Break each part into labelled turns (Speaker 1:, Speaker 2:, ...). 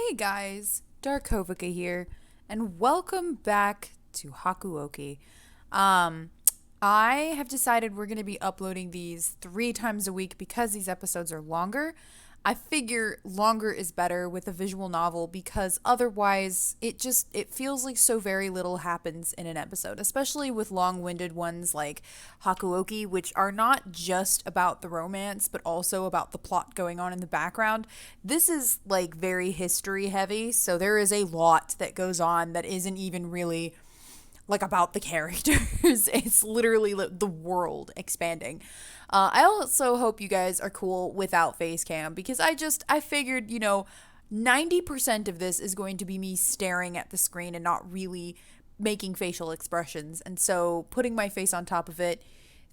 Speaker 1: Hey guys, Darkovika here, and welcome back to Hakuoki. Um, I have decided we're going to be uploading these 3 times a week because these episodes are longer. I figure longer is better with a visual novel because otherwise it feels like so very little happens in an episode, especially with long-winded ones like Hakuoki, which are not just about the romance but also about the plot going on in the background. This is like very history heavy, so there is a lot that goes on that isn't even really like about the characters. It's literally the world expanding. I also hope you guys are cool without face cam because I figured, 90% of this is going to be me staring at the screen and not really making facial expressions. And so putting my face on top of it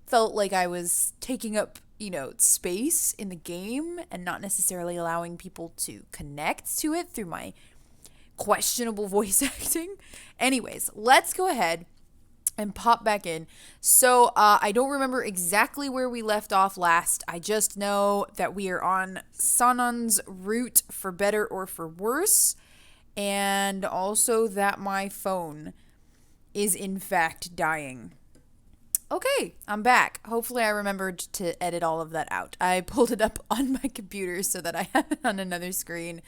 Speaker 1: felt like I was taking up, space in the game and not necessarily allowing people to connect to it through my questionable voice acting. Anyways, let's go ahead and pop back in. So I don't remember exactly where we left off last. I just know that we are on Sanan's route for better or for worse, and also that my phone is in fact dying. Okay, I'm back. Hopefully I remembered to edit all of that out. I pulled it up on my computer so that I have it on another screen.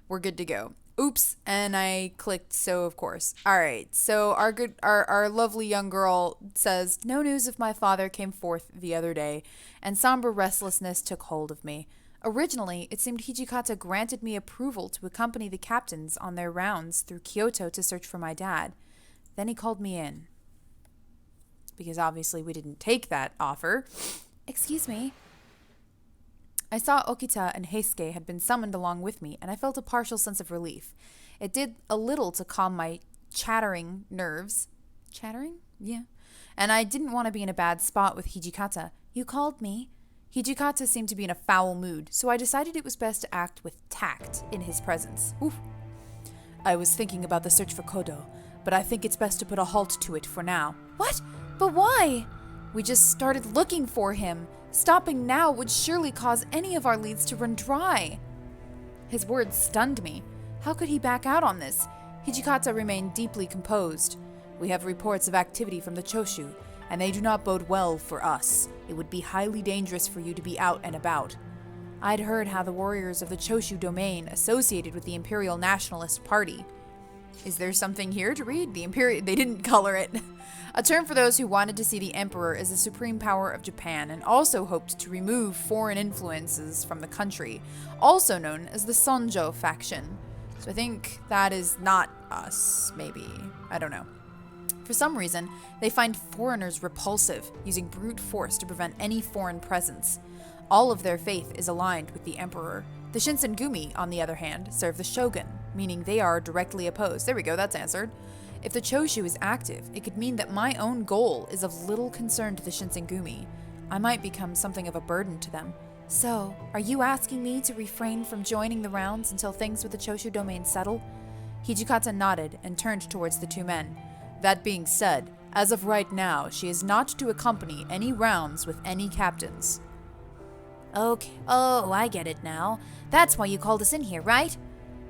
Speaker 1: We're good to go. Oops, and I clicked so of course. All right, so our lovely young girl says, "No news of my father came forth the other day, and somber restlessness took hold of me. Originally, it seemed Hijikata granted me approval to accompany the captains on their rounds through Kyoto to search for my dad. Then he called me in. Because obviously we didn't take that offer. Excuse me." I saw Okita and Heisuke had been summoned along with me, and I felt a partial sense of relief. It did a little to calm my chattering nerves. Chattering? Yeah. And I didn't want to be in a bad spot with Hijikata. "You called me." Hijikata seemed to be in a foul mood, so I decided it was best to act with tact in his presence. Oof. "I was thinking about the search for Kodo, but I think it's best to put a halt to it for now." "What? But why?" "We just started looking for him. Stopping now would surely cause any of our leads to run dry." His words stunned me. How could he back out on this? Hijikata remained deeply composed. "We have reports of activity from the Choshu, and they do not bode well for us. It would be highly dangerous for you to be out and about." I'd heard how the warriors of the Choshu domain associated with the Imperial Nationalist Party. Is there something here to read? They didn't color it. A term for those who wanted to see the emperor as the supreme power of Japan and also hoped to remove foreign influences from the country, also known as the Sonjo faction. So I think that is not us, maybe. I don't know. For some reason, they find foreigners repulsive, using brute force to prevent any foreign presence. All of their faith is aligned with the emperor. The Shinsengumi, on the other hand, serve the shogun, meaning they are directly opposed. There we go, that's answered. If the Choshu is active, it could mean that my own goal is of little concern to the Shinsengumi. I might become something of a burden to them. "So, are you asking me to refrain from joining the rounds until things with the Choshu domain settle?" Hijikata nodded and turned towards the 2 men. "That being said, as of right now, she is not to accompany any rounds with any captains." "Okay, I get it now. That's why you called us in here, right?"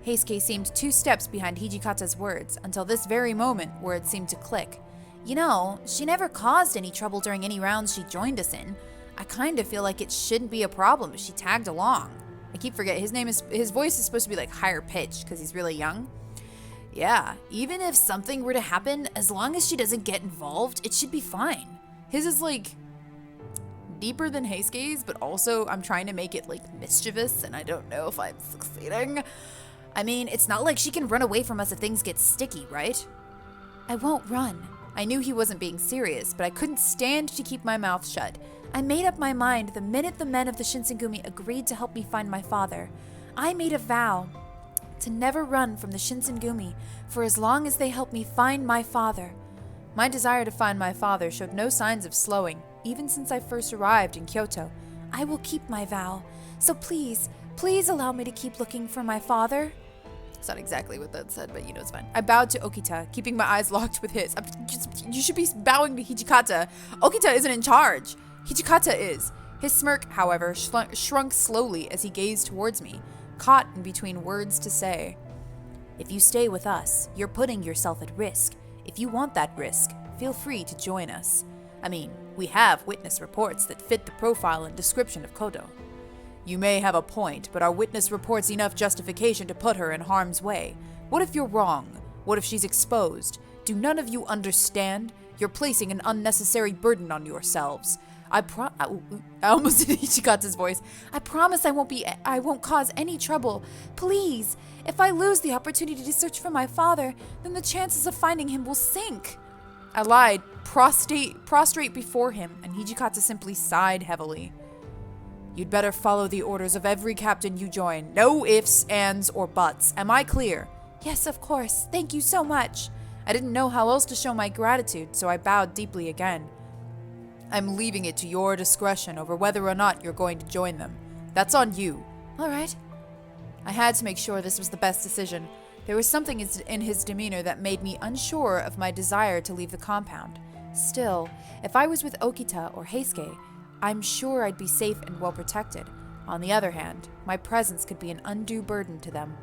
Speaker 1: Heisuke seemed 2 steps behind Hijikata's words until this very moment where it seemed to click. She never caused any trouble during any rounds she joined us in. I kind of feel like it shouldn't be a problem if she tagged along." I keep forgetting his voice is supposed to be like higher pitched because he's really young. "Yeah, even if something were to happen, as long as she doesn't get involved, it should be fine." His is like deeper than Heisuke's, but also I'm trying to make it like mischievous, and I don't know if I'm succeeding. "I mean, it's not like she can run away from us if things get sticky, right?" "I won't run." I knew he wasn't being serious, but I couldn't stand to keep my mouth shut. I made up my mind the minute the men of the Shinsengumi agreed to help me find my father. I made a vow to never run from the Shinsengumi for as long as they help me find my father. My desire to find my father showed no signs of slowing, even since I first arrived in Kyoto. I will keep my vow. So please allow me to keep looking for my father. It's not exactly what that said, but it's fine. I bowed to Okita, keeping my eyes locked with his. You should be bowing to Hijikata. Okita isn't in charge. Hijikata is. His smirk, however, shrunk slowly as he gazed towards me, caught in between words to say. If you stay with us, you're putting yourself at risk. If you want that risk, feel free to join us. I mean, we have witness reports that fit the profile and description of Kyoto. You may have a point, but are witness reports enough justification to put her in harm's way? What if you're wrong? What if she's exposed? Do none of you understand? You're placing an unnecessary burden on yourselves. I almost did Ichikata's voice. I promise I won't cause any trouble. Please, if I lose the opportunity to search for my father, then the chances of finding him will sink. I lied, prostrate before him, and Hijikata simply sighed heavily. You'd better follow the orders of every captain you join. No ifs, ands, or buts. Am I clear? Yes, of course. Thank you so much. I didn't know how else to show my gratitude, so I bowed deeply again. I'm leaving it to your discretion over whether or not you're going to join them. That's on you. All right. I had to make sure this was the best decision. There was something in his demeanor that made me unsure of my desire to leave the compound. Still, if I was with Okita or Heisuke, I'm sure I'd be safe and well protected. On the other hand, my presence could be an undue burden to them.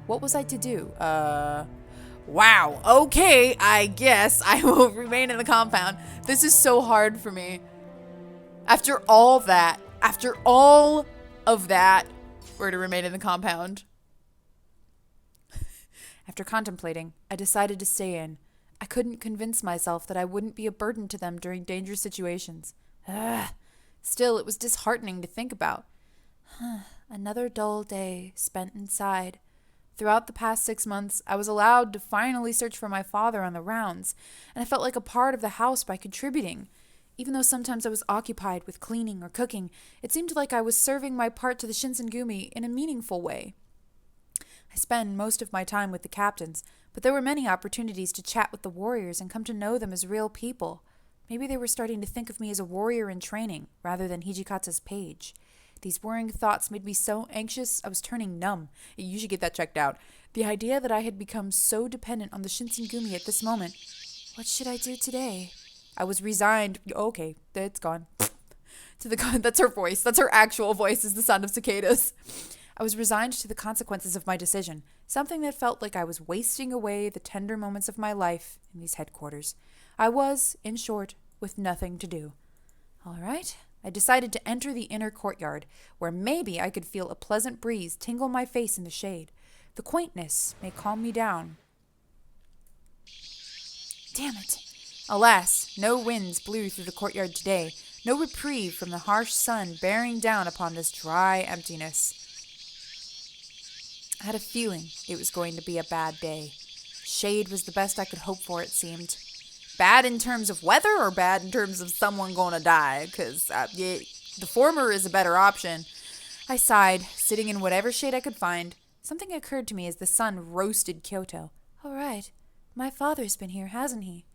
Speaker 1: What was I to do? Wow, okay, I guess I will remain in the compound. This is so hard for me. After all of that, we're to remain in the compound. After contemplating, I decided to stay in. I couldn't convince myself that I wouldn't be a burden to them during dangerous situations. Still, it was disheartening to think about. Another dull day spent inside. Throughout the past 6 months, I was allowed to finally search for my father on the rounds, and I felt like a part of the house by contributing. Even though sometimes I was occupied with cleaning or cooking, it seemed like I was serving my part to the Shinsengumi in a meaningful way. I spend most of my time with the captains, but there were many opportunities to chat with the warriors and come to know them as real people. Maybe they were starting to think of me as a warrior in training, rather than Hijikata's page. These worrying thoughts made me so anxious I was turning numb. You should get that checked out. The idea that I had become so dependent on the Shinsengumi at this moment. What should I do today? I was resigned. Okay, it's gone. That's her voice. That's her actual voice, is the sound of cicadas. I was resigned to the consequences of my decision, something that felt like I was wasting away the tender moments of my life in these headquarters. I was, in short, with nothing to do. All right. I decided to enter the inner courtyard, where maybe I could feel a pleasant breeze tingle my face in the shade. The quaintness may calm me down. Damn it. Alas, no winds blew through the courtyard today, no reprieve from the harsh sun bearing down upon this dry emptiness. I had a feeling it was going to be a bad day. Shade was the best I could hope for, it seemed. Bad in terms of weather or bad in terms of someone going to die? Because the former is a better option. I sighed, sitting in whatever shade I could find. Something occurred to me as the sun roasted Kyoto. All right, my father's been here, hasn't he?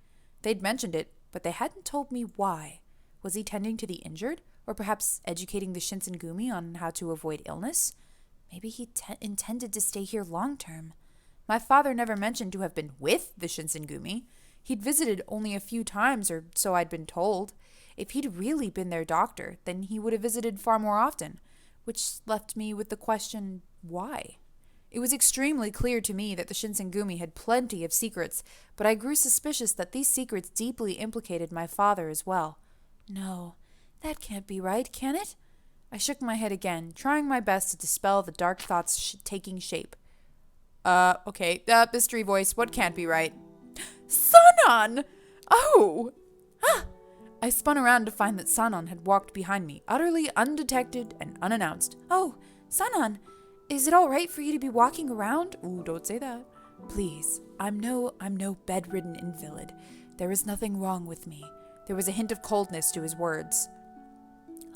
Speaker 1: They'd mentioned it, but they hadn't told me why. Was he tending to the injured? Or perhaps educating the Shinsengumi on how to avoid illness? Maybe he intended to stay here long term. My father never mentioned to have been with the Shinsengumi. He'd visited only a few times, or so I'd been told. If he'd really been their doctor, then he would have visited far more often, which left me with the question, why? It was extremely clear to me that the Shinsengumi had plenty of secrets, but I grew suspicious that these secrets deeply implicated my father as well. No, that can't be right, can it? I shook my head again, trying my best to dispel the dark thoughts taking shape. Okay, mystery voice, what can't be right? Sanan! Oh! I spun around to find that Sanan had walked behind me, utterly undetected and unannounced. Oh, Sanan, is it all right for you to be walking around? Ooh, don't say that. Please, I'm no bedridden invalid. There is nothing wrong with me. There was a hint of coldness to his words.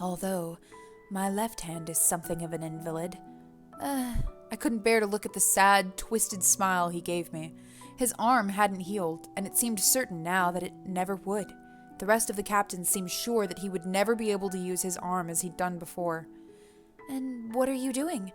Speaker 1: Although, my left hand is something of an invalid. I couldn't bear to look at the sad, twisted smile he gave me. His arm hadn't healed, and it seemed certain now that it never would. The rest of the captains seemed sure that he would never be able to use his arm as he'd done before. And what are you doing?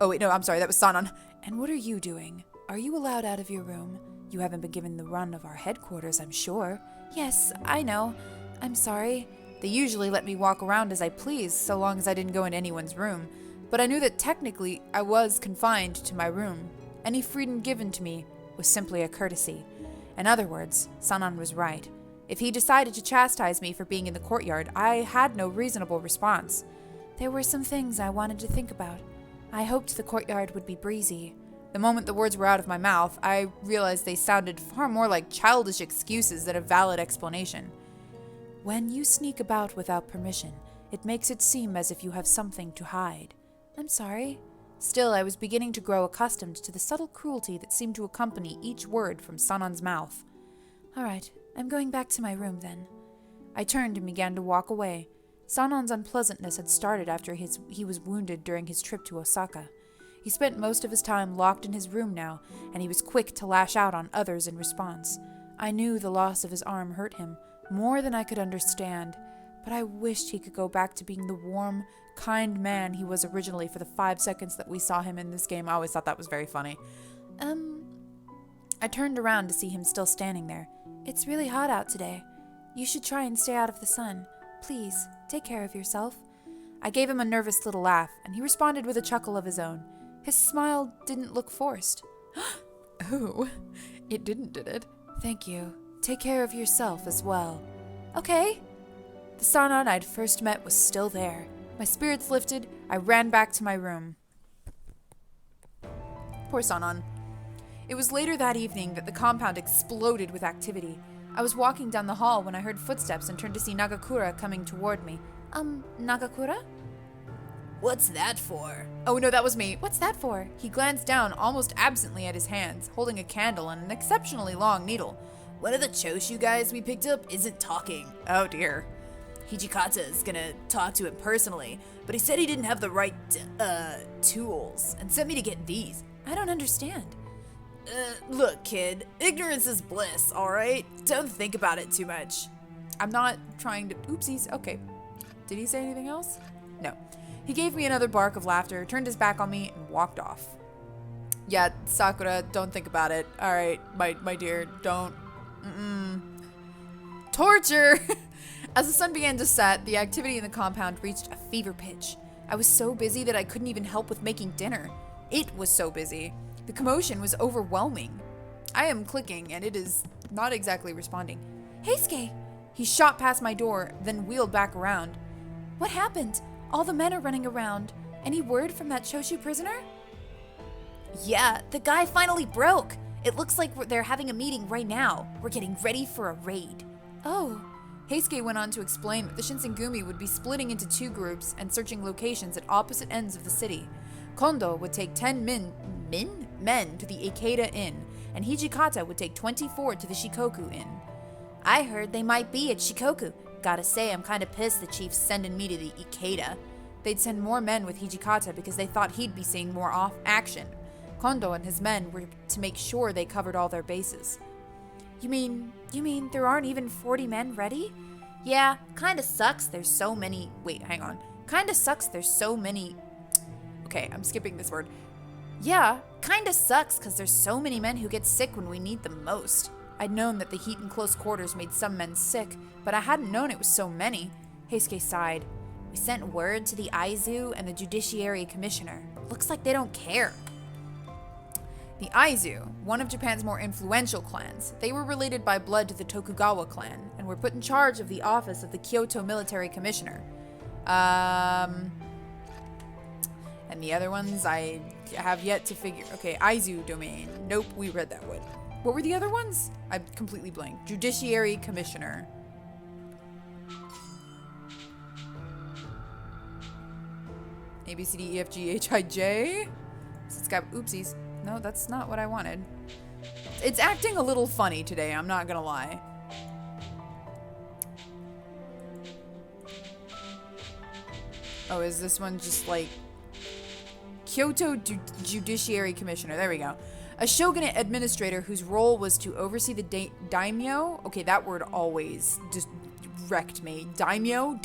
Speaker 1: Oh, wait, no, I'm sorry, that was Sanan. And what are you doing? Are you allowed out of your room? You haven't been given the run of our headquarters, I'm sure. Yes, I know. I'm sorry. They usually let me walk around as I please, so long as I didn't go in anyone's room. But I knew that technically I was confined to my room. Any freedom given to me was simply a courtesy. In other words, Sanan was right. If he decided to chastise me for being in the courtyard, I had no reasonable response. There were some things I wanted to think about. I hoped the courtyard would be breezy. The moment the words were out of my mouth, I realized they sounded far more like childish excuses than a valid explanation. When you sneak about without permission, it makes it seem as if you have something to hide. I'm sorry. Still, I was beginning to grow accustomed to the subtle cruelty that seemed to accompany each word from Sanan's mouth. All right, I'm going back to my room then. I turned and began to walk away. Sanan's unpleasantness had started after he was wounded during his trip to Osaka. He spent most of his time locked in his room now, and he was quick to lash out on others in response. I knew the loss of his arm hurt him, more than I could understand, but I wished he could go back to being the warm, kind man he was originally for the 5 seconds that we saw him in this game. I always thought that was very funny. I turned around to see him still standing there. It's really hot out today. You should try and stay out of the sun. Please, take care of yourself. I gave him a nervous little laugh, and he responded with a chuckle of his own. His smile didn't look forced. Oh, it didn't, did it? Thank you. Take care of yourself as well. Okay. The Sanan I'd first met was still there. My spirits lifted, I ran back to my room. Poor Sanan. It was later that evening that the compound exploded with activity. I was walking down the hall when I heard footsteps and turned to see Nagakura coming toward me. Nagakura?
Speaker 2: What's that for?
Speaker 1: Oh no, that was me. What's that for? He glanced down almost absently at his hands, holding a candle and an exceptionally long needle.
Speaker 2: One of the Choshu guys we picked up isn't talking.
Speaker 1: Oh dear.
Speaker 2: Hijikata is gonna talk to him personally, but he said he didn't have the right, tools, and sent me to get these.
Speaker 1: I don't understand.
Speaker 2: Look, kid, ignorance is bliss, alright? Don't think about it too much.
Speaker 1: I'm not trying to... Oopsies. Okay. Did he say anything else? No. He gave me another bark of laughter, turned his back on me, and walked off. Yeah, Sakura, don't think about it. Alright, my dear, don't. Torture! As the sun began to set, the activity in the compound reached a fever pitch. I was so busy that I couldn't even help with making dinner. It was so busy. The commotion was overwhelming. I am clicking, and it is not exactly responding. Heisuke! He shot past my door, then wheeled back around. What happened? All the men are running around. Any word from that Choshu prisoner?
Speaker 2: Yeah, the guy finally broke. It looks like they're having a meeting right now. We're getting ready for a raid.
Speaker 1: Oh. Heisuke went on to explain that the Shinsengumi would be splitting into 2 groups and searching locations at opposite ends of the city. Kondo would take 10 men to the Ikeda Inn, and Hijikata would take 24 to the Shikoku Inn.
Speaker 2: I heard they might be at Shikoku. Gotta say, I'm kinda pissed the chief's sending me to the Ikeda.
Speaker 1: They'd send more men with Hijikata because they thought he'd be seeing more off action. Kondo and his men were to make sure they covered all their bases. You mean there aren't even 40 men ready?
Speaker 2: Yeah, kinda sucks there's so many...
Speaker 1: Wait, hang on. Kinda sucks there's so many... Okay, I'm skipping this word. Yeah, kinda sucks because there's so many men who get sick when we need them most. I'd known that the heat in close quarters made some men sick, but I hadn't known it was so many. Heisuke sighed.
Speaker 2: We sent word to the Aizu and the Judiciary Commissioner. Looks like they don't care.
Speaker 1: The Aizu, one of Japan's more influential clans, they were related by blood to the Tokugawa clan and were put in charge of the office of the Kyoto Military Commissioner. And the other ones I have yet to figure. Okay, Aizu domain. Nope, we read that one. What were the other ones? I completely blanked. Judiciary Commissioner. A, B, C, D, E, F, G, H, I, J. So it's got oopsies. No, that's not what I wanted. It's acting a little funny today, I'm not gonna lie. Oh, is this one just like... Kyoto Judiciary Commissioner, there we go. A shogunate administrator whose role was to oversee the daimyo. Okay, that word always just wrecked me. Daimyo?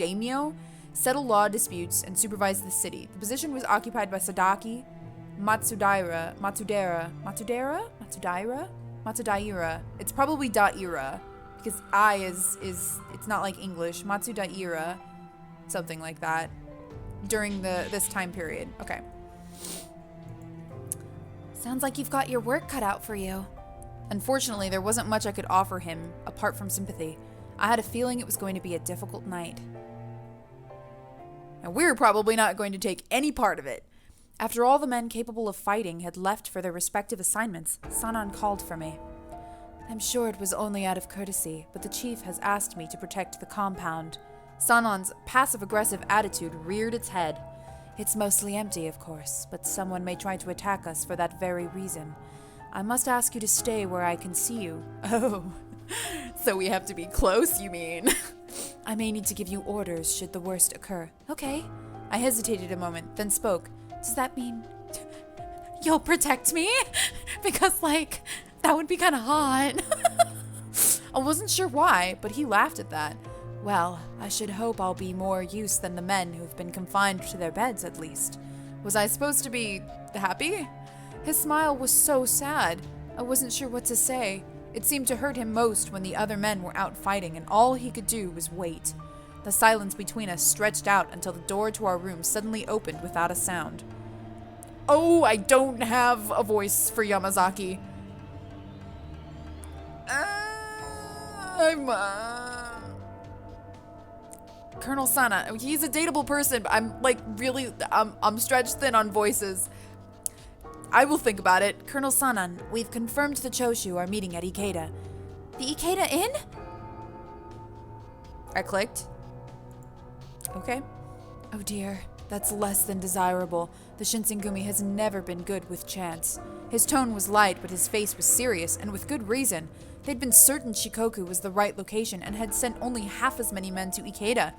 Speaker 1: Settle law disputes and supervise the city. The position was occupied by Sadaki Matsudaira. It's probably Daira because I is it's not like English. Matsudaira, something like that. During this time period. Okay. Sounds like you've got your work cut out for you. Unfortunately, there wasn't much I could offer him apart from sympathy. I had a feeling it was going to be a difficult night. And we're probably not going to take any part of it. After all the men capable of fighting had left for their respective assignments, Sanan called for me. I'm sure it was only out of courtesy, but the chief has asked me to protect the compound. Sanan's passive-aggressive attitude reared its head. It's mostly empty, of course, but someone may try to attack us for that very reason. I must ask you to stay where I can see you.
Speaker 2: Oh, so we have to be close, you mean?
Speaker 1: I may need to give you orders should the worst occur. Okay. I hesitated a moment, then spoke. Does that mean you'll protect me? Because, that would be kind of hot. I wasn't sure why, but he laughed at that. Well, I should hope I'll be more use than the men who've been confined to their beds, at least. Was I supposed to be happy? His smile was so sad. I wasn't sure what to say. It seemed to hurt him most when the other men were out fighting and all he could do was wait. The silence between us stretched out until the door to our room suddenly opened without a sound.
Speaker 2: Oh, I don't have a voice for Yamazaki. Colonel Sana. He's a dateable person, but I'm stretched thin on voices. I will think about it.
Speaker 1: Colonel Sanan, we've confirmed the Choshu are meeting at Ikeda. The Ikeda Inn?
Speaker 2: I clicked.
Speaker 1: Okay. Oh dear, that's less than desirable. The Shinsengumi has never been good with chance. His tone was light, but his face was serious, and with good reason. They'd been certain Shikoku was the right location and had sent only half as many men to Ikeda.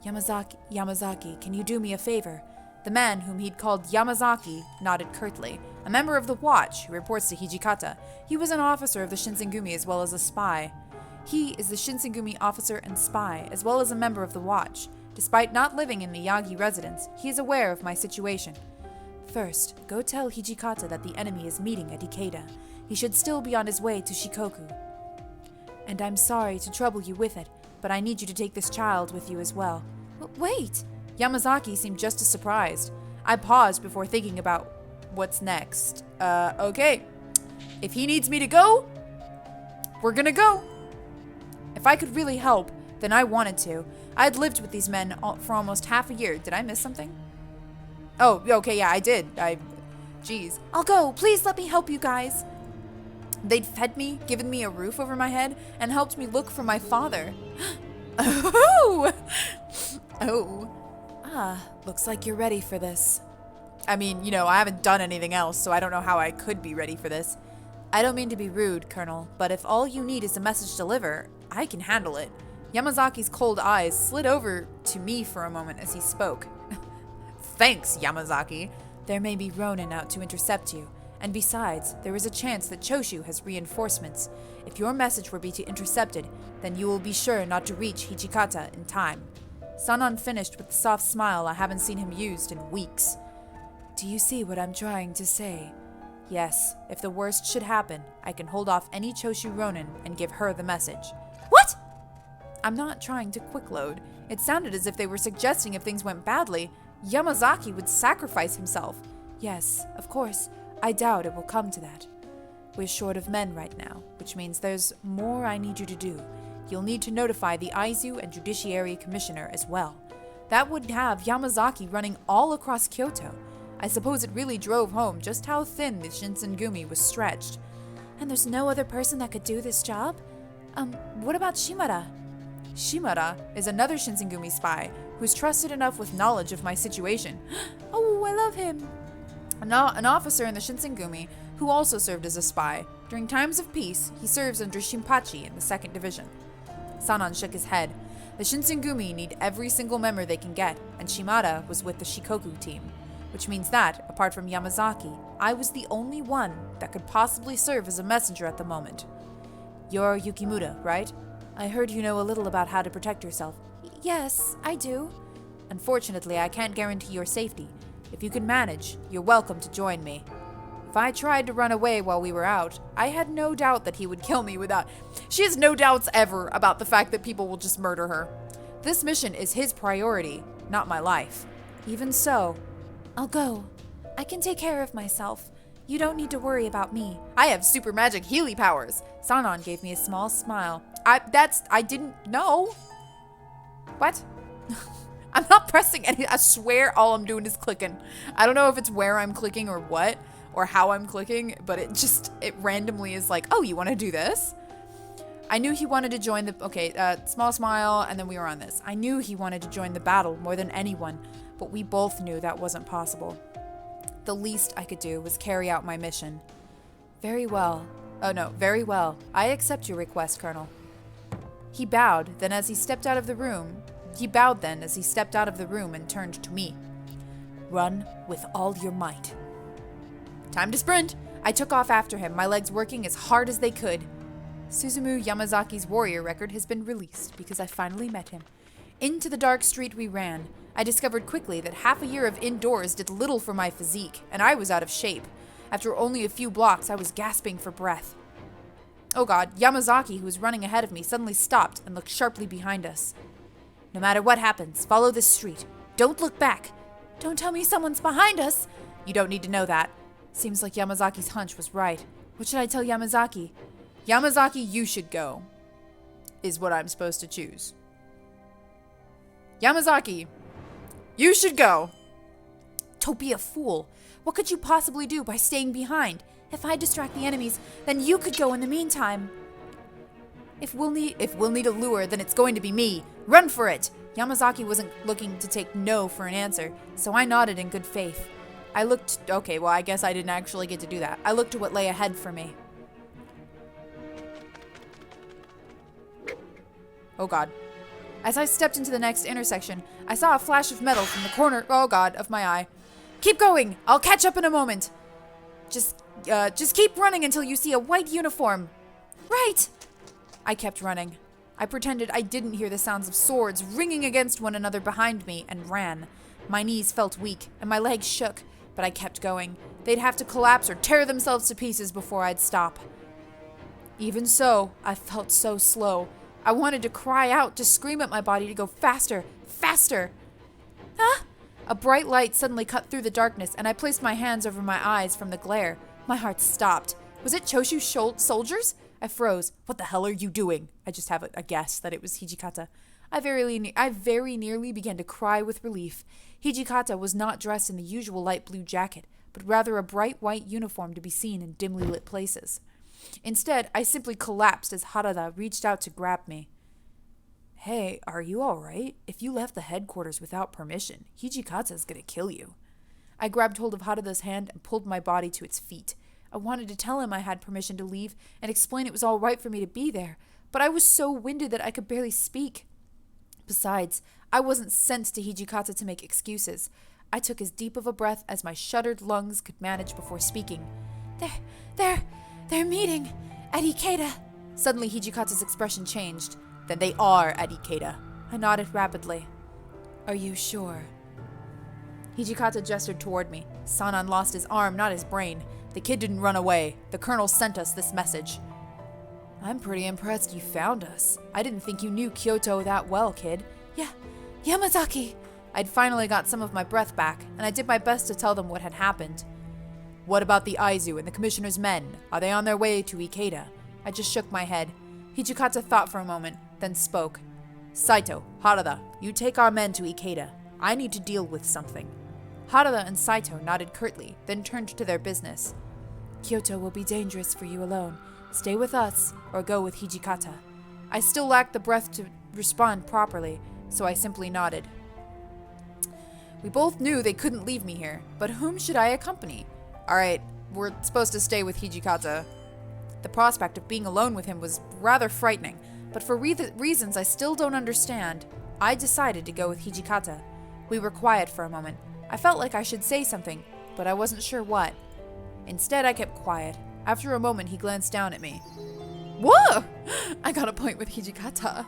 Speaker 1: Yamazaki, can you do me a favor? The man, whom he'd called Yamazaki, nodded curtly. A member of the Watch, who reports to Hijikata. He was an officer of the Shinsengumi as well as a spy. He is the Shinsengumi officer and spy, as well as a member of the Watch. Despite not living in the Yagi residence, he is aware of my situation. First, go tell Hijikata that the enemy is meeting at Ikeda. He should still be on his way to Shikoku. And I'm sorry to trouble you with it, but I need you to take this child with you as well. Wait! Yamazaki seemed just as surprised. I paused before thinking about what's next.
Speaker 2: Okay. If he needs me to go, we're gonna go.
Speaker 1: If I could really help, then I wanted to. I had lived with these men for almost half a year. Did I miss something?
Speaker 2: Oh, okay, yeah, I did. Jeez.
Speaker 1: I'll go. Please let me help you guys.
Speaker 2: They'd fed me, given me a roof over my head, and helped me look for my father.
Speaker 1: Oh!
Speaker 2: Oh.
Speaker 1: Looks like you're ready for this.
Speaker 2: I mean, I haven't done anything else, so I don't know how I could be ready for this.
Speaker 1: I don't mean to be rude, Colonel, but if all you need is a message to deliver, I can handle it. Yamazaki's cold eyes slid over to me for a moment as he spoke.
Speaker 2: Thanks, Yamazaki.
Speaker 1: There may be Ronin out to intercept you, and besides, there is a chance that Choshu has reinforcements. If your message were to be intercepted, then you will be sure not to reach Hijikata in time. Sanan finished with the soft smile I haven't seen him used in weeks. Do you see what I'm trying to say? Yes, if the worst should happen, I can hold off any Choshu Ronin and give her the message. What? I'm not trying to quick load. It sounded as if they were suggesting if things went badly, Yamazaki would sacrifice himself. Yes, of course, I doubt it will come to that. We're short of men right now, which means there's more I need you to do. You'll need to notify the Aizu and Judiciary Commissioner as well. That would have Yamazaki running all across Kyoto. I suppose it really drove home just how thin the Shinsengumi was stretched. And there's no other person that could do this job? What about Shimada? Shimada is another Shinsengumi spy who's trusted enough with knowledge of my situation. Oh, I love him! An officer in the Shinsengumi who also served as a spy. During times of peace, he serves under Shinpachi in the 2nd Division. Sanan shook his head. The Shinsengumi need every single member they can get, and Shimada was with the Shikoku team. Which means that, apart from Yamazaki, I was the only one that could possibly serve as a messenger at the moment. You're Yukimura, right? I heard you know a little about how to protect yourself. Yes, I do. Unfortunately, I can't guarantee your safety. If you can manage, you're welcome to join me. If I tried to run away while we were out, I had no doubt that he would kill me without...
Speaker 2: She has no doubts ever about the fact that people will just murder her. This mission is his priority, not my life.
Speaker 1: Even so, I'll go. I can take care of myself. You don't need to worry about me.
Speaker 2: I have super magic Healy powers.
Speaker 1: Sanan gave me a small smile.
Speaker 2: I didn't know.
Speaker 1: What?
Speaker 2: I'm not pressing any. I swear all I'm doing is clicking. I don't know if it's where I'm clicking or what, or how I'm clicking, but it randomly is like, oh, you want to do this? I knew he wanted to join the, small smile, and then we were on this. I knew he wanted to join the battle more than anyone, but we both knew that wasn't possible. The least I could do was carry out my mission. Very well. Oh no, very well. I accept your request, Colonel. He bowed then as he stepped out of the room and turned to me. Run with all your might. Time to sprint.
Speaker 1: I took off after him, my legs working as hard as they could. Suzumu Yamazaki's warrior record has been released because I finally met him. Into the dark street we ran. I discovered quickly that half a year of indoors did little for my physique, and I was out of shape. After only a few blocks, I was gasping for breath. Oh god, Yamazaki, who was running ahead of me, suddenly stopped and looked sharply behind us. No matter what happens, follow this street. Don't look back. Don't tell me someone's behind us. You don't need to know that. Seems like Yamazaki's hunch was right. What should I tell Yamazaki?
Speaker 2: Yamazaki, you should go, is what I'm supposed to choose. Yamazaki, you should go.
Speaker 1: Don't be a fool. What could you possibly do by staying behind? If I distract the enemies, then you could go in the meantime. If we'll need a lure, then it's going to be me. Run for it! Yamazaki wasn't looking to take no for an answer, so I nodded in good faith. Okay, well, I guess I didn't actually get to do that. I looked to what lay ahead for me. Oh god. As I stepped into the next intersection, I saw a flash of metal from the corner, oh god, of my eye. Keep going! I'll catch up in a moment! Just keep running until you see a white uniform. Right! I kept running. I pretended I didn't hear the sounds of swords ringing against one another behind me and ran. My knees felt weak and my legs shook, but I kept going. They'd have to collapse or tear themselves to pieces before I'd stop. Even so, I felt so slow. I wanted to cry out, to scream at my body to go faster, faster. Ah! A bright light suddenly cut through the darkness, and I placed my hands over my eyes from the glare. My heart stopped. Was it Choshu's soldiers? I froze. What the hell are you doing? I just have a guess that it was Hijikata. I very nearly began to cry with relief. Hijikata was not dressed in the usual light blue jacket, but rather a bright white uniform to be seen in dimly lit places. Instead, I simply collapsed as Harada reached out to grab me. Hey, are you alright? If you left the headquarters without permission, Hijikata's gonna kill you. I grabbed hold of Harada's hand and pulled my body to its feet. I wanted to tell him I had permission to leave and explain it was all right for me to be there, but I was so winded that I could barely speak. Besides, I wasn't sent to Hijikata to make excuses. I took as deep of a breath as my shuttered lungs could manage before speaking. They're meeting at Ikeda. Suddenly Hijikata's expression changed. Then they are at Ikeda. I nodded rapidly. Are you sure? Hijikata gestured toward me. Sanan lost his arm, not his brain. The kid didn't run away. The colonel sent us this message. I'm pretty impressed you found us. I didn't think you knew Kyoto that well, kid. Yeah, Yamazaki. I'd finally got some of my breath back, and I did my best to tell them what had happened. What about the Aizu and the commissioner's men? Are they on their way to Ikeda? I just shook my head. Hijikata thought for a moment, then spoke. Saito, Harada, you take our men to Ikeda. I need to deal with something. Harada and Saito nodded curtly, then turned to their business. Kyoto will be dangerous for you alone. Stay with us, or go with Hijikata. I still lacked the breath to respond properly, so I simply nodded. We both knew they couldn't leave me here, but whom should I accompany? Alright, we're supposed to stay with Hijikata. The prospect of being alone with him was rather frightening, but for reasons I still don't understand, I decided to go with Hijikata. We were quiet for a moment. I felt like I should say something, but I wasn't sure what. Instead, I kept quiet. After a moment, he glanced down at me. Whoa! I got a point with Hijikata.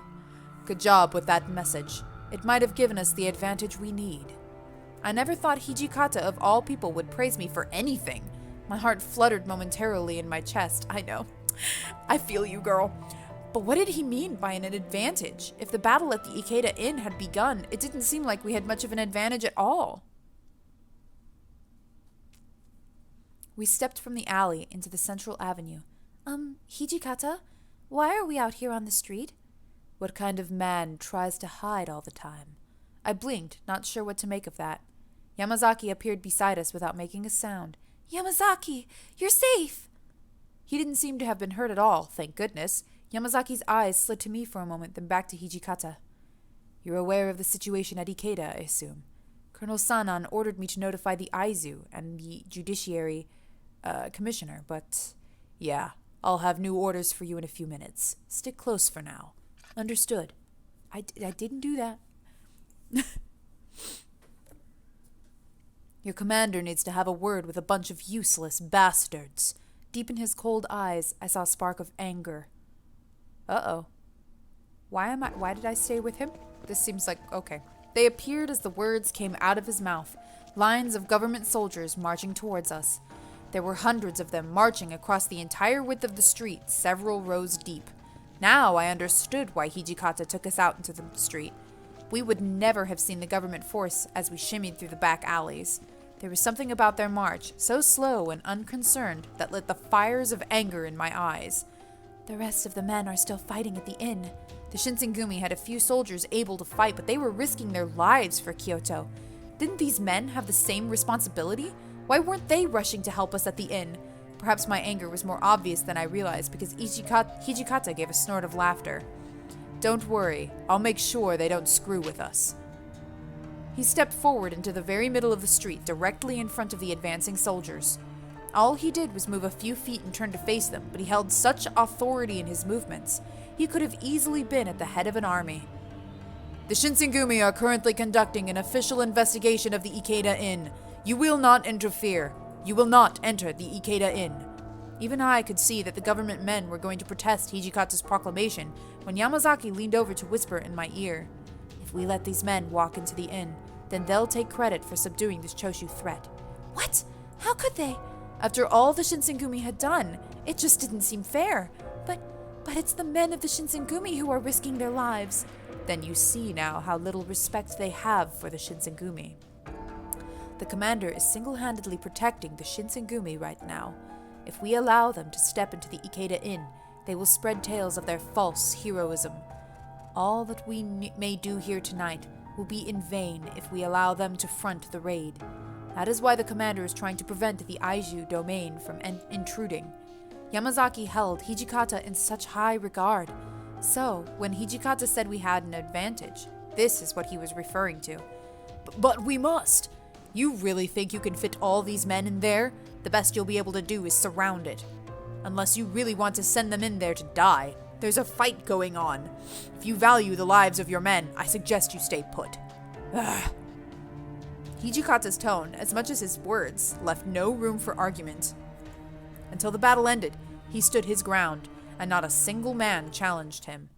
Speaker 1: Good job with that message. It might have given us the advantage we need. I never thought Hijikata of all people would praise me for anything. My heart fluttered momentarily in my chest. I know. I feel you, girl. But what did he mean by an advantage? If the battle at the Ikeda Inn had begun, it didn't seem like we had much of an advantage at all. We stepped from the alley into the central avenue. Hijikata, why are we out here on the street? What kind of man tries to hide all the time? I blinked, not sure what to make of that. Yamazaki appeared beside us without making a sound. Yamazaki, you're safe! He didn't seem to have been hurt at all, thank goodness. Yamazaki's eyes slid to me for a moment, then back to Hijikata. You're aware of the situation at Ikeda, I assume. Colonel Sanan ordered me to notify the Aizu and the Judiciary Commissioner, but yeah, I'll have new orders for you in a few minutes. Stick close for now. Understood. I didn't do that. Your commander needs to have a word with a bunch of useless bastards. Deep in his cold eyes, I saw a spark of anger. Uh-oh. Why did I stay with him? This seems like, okay. They appeared as the words came out of his mouth, lines of government soldiers marching towards us. There were hundreds of them marching across the entire width of the street, several rows deep. Now I understood why Hijikata took us out into the street. We would never have seen the government force as we shimmied through the back alleys. There was something about their march, so slow and unconcerned, that lit the fires of anger in my eyes. The rest of the men are still fighting at the inn. The Shinsengumi had a few soldiers able to fight, but they were risking their lives for Kyoto. Didn't these men have the same responsibility? Why weren't they rushing to help us at the inn? Perhaps my anger was more obvious than I realized because Hijikata gave a snort of laughter. Don't worry, I'll make sure they don't screw with us. He stepped forward into the very middle of the street, directly in front of the advancing soldiers. All he did was move a few feet and turn to face them, but he held such authority in his movements. He could have easily been at the head of an army. The Shinsengumi are currently conducting an official investigation of the Ikeda Inn. You will not interfere. You will not enter the Ikeda Inn. Even I could see that the government men were going to protest Hijikata's proclamation when Yamazaki leaned over to whisper in my ear. If we let these men walk into the inn, then they'll take credit for subduing this Choshu threat. What? How could they? After all the Shinsengumi had done, it just didn't seem fair. But it's the men of the Shinsengumi who are risking their lives. Then you see now how little respect they have for the Shinsengumi. The commander is single-handedly protecting the Shinsengumi right now. If we allow them to step into the Ikeda Inn, they will spread tales of their false heroism. All that we may do here tonight will be in vain if we allow them to front the raid. That is why the commander is trying to prevent the Aiju domain from intruding. Yamazaki held Hijikata in such high regard. So, when Hijikata said we had an advantage, this is what he was referring to. But we must! You really think you can fit all these men in there? The best you'll be able to do is surround it. Unless you really want to send them in there to die. There's a fight going on. If you value the lives of your men, I suggest you stay put. Ugh. Hijikata's tone, as much as his words, left no room for argument. Until the battle ended, he stood his ground, and not a single man challenged him.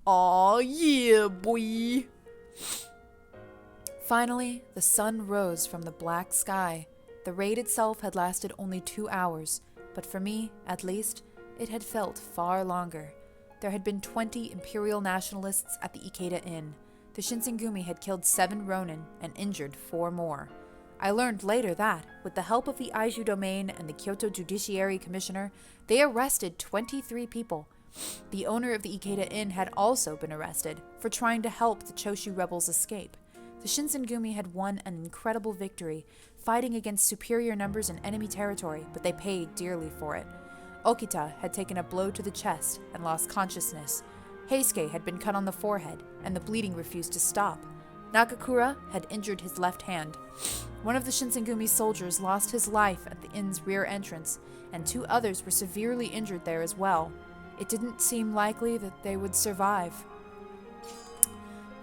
Speaker 1: Aw, yeah, boy! Finally, the sun rose from the black sky. The raid itself had lasted only 2 hours, but for me, at least, it had felt far longer. There had been 20 imperial nationalists at the Ikeda Inn. The Shinsengumi had killed 7 Ronin and injured 4 more. I learned later that, with the help of the Aiju domain and the Kyoto Judiciary Commissioner, they arrested 23 people. The owner of the Ikeda Inn had also been arrested for trying to help the Choshu rebels escape. The Shinsengumi had won an incredible victory, fighting against superior numbers in enemy territory, but they paid dearly for it. Okita had taken a blow to the chest and lost consciousness. Heisuke had been cut on the forehead, and the bleeding refused to stop. Nakakura had injured his left hand. One of the Shinsengumi soldiers lost his life at the inn's rear entrance, and 2 others were severely injured there as well. It didn't seem likely that they would survive.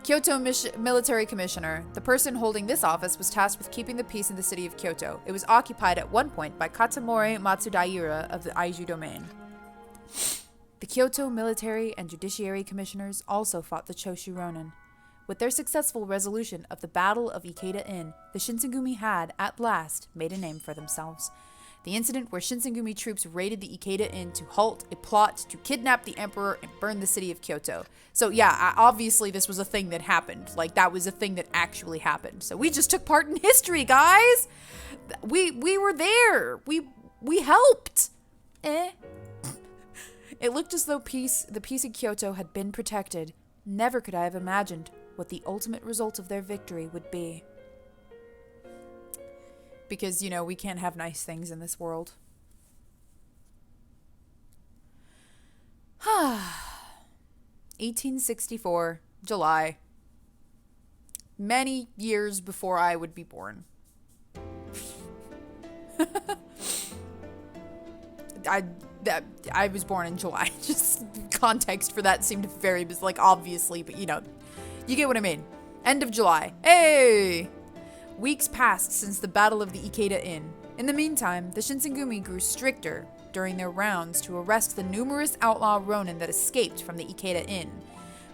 Speaker 1: Kyoto Military Commissioner. The person holding this office was tasked with keeping the peace in the city of Kyoto. It was occupied at one point by Katamori Matsudaira of the Aiju domain. The Kyoto Military and Judiciary Commissioners also fought the Choshu Ronin. With their successful resolution of the Battle of Ikeda Inn, the Shinsengumi had, at last, made a name for themselves. The incident where Shinsengumi troops raided the Ikeda Inn to halt a plot to kidnap the emperor and burn the city of Kyoto. So yeah, obviously this was a thing that happened. Like, that was a thing that actually happened. So we just took part in history, guys! We were there!
Speaker 2: We helped! Eh? It looked as though the peace of Kyoto had been protected. Never could I have imagined what the ultimate result of their victory would be. Because, we can't have nice things in this world. 1864, July. Many years before I would be born. I was born in July. Just context for that seemed very, obviously, but you get what I mean. End of July. Hey! Weeks passed since the Battle of the Ikeda Inn. In the meantime, the Shinsengumi grew stricter during their rounds to arrest the numerous outlaw ronin that escaped from the Ikeda Inn.